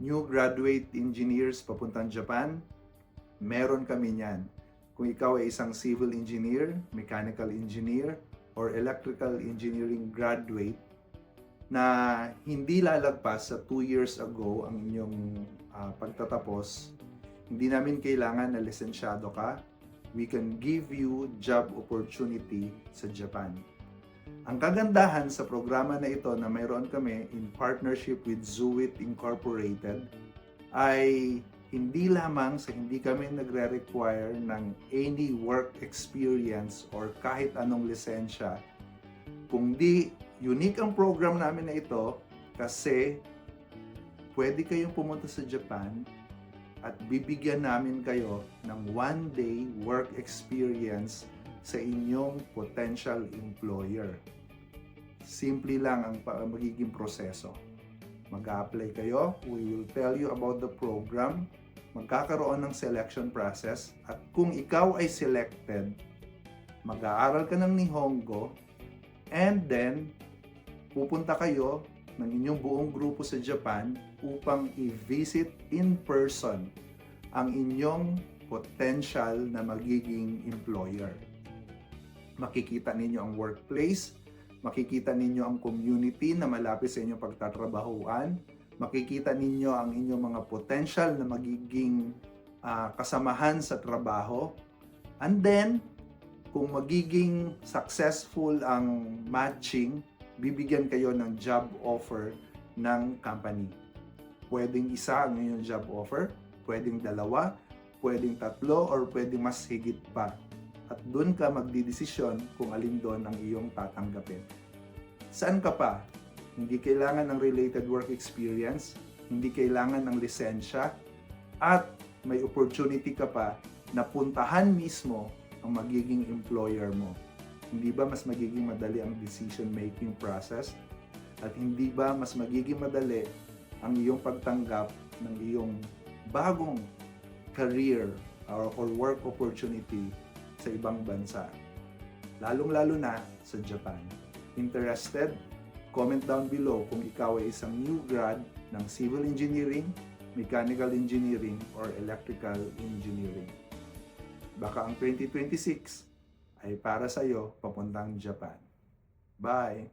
new graduate engineers papuntang Japan, meron kami niyan. Kung ikaw ay isang civil engineer, mechanical engineer, or electrical engineering graduate na hindi lalagpas sa 2 years ago ang inyong pagtatapos, hindi namin kailangan na lisensyado ka. We can give you job opportunity sa Japan. Ang kagandahan sa programa na ito na mayroon kami in partnership with Zuit Incorporated ay hindi lamang sa hindi kami nagre-require ng any work experience or kahit anong lisensya, kundi unique ang program namin na ito kasi pwede kayong pumunta sa Japan at bibigyan namin kayo ng 1-day work experience sa inyong potential employer. Simple lang ang magiging proseso. Mag-a-apply kayo, we will tell you about the program, magkakaroon ng selection process, at kung ikaw ay selected, mag-aaral ka ng Nihongo, and then pupunta kayo ng inyong buong grupo sa Japan upang i-visit in person ang inyong potential na magiging employer. Makikita ninyo ang workplace, makikita ninyo ang community na malapit sa inyong pagtatrabahuan, makikita ninyo ang inyong mga potential na magiging kasamahan sa trabaho, and then kung magiging successful ang matching, bibigyan kayo ng job offer ng company. Pwedeng isa ang inyong job offer, pwedeng dalawa, pwedeng tatlo, or pwedeng mas higit pa. At doon ka magdidesisyon kung alin doon ang iyong tatanggapin. Saan ka pa? Hindi kailangan ng related work experience, hindi kailangan ng lisensya, at may opportunity ka pa na puntahan mismo ang magiging employer mo. Hindi ba mas magiging madali ang decision-making process? At hindi ba mas magiging madali ang iyong pagtanggap ng iyong bagong career or work opportunity sa ibang bansa? Lalong-lalo na sa Japan. Interested? Comment down below kung ikaw ay isang new grad ng civil engineering, mechanical engineering, or electrical engineering. Baka ang 2026 ay para sa iyo papuntang Japan. Bye!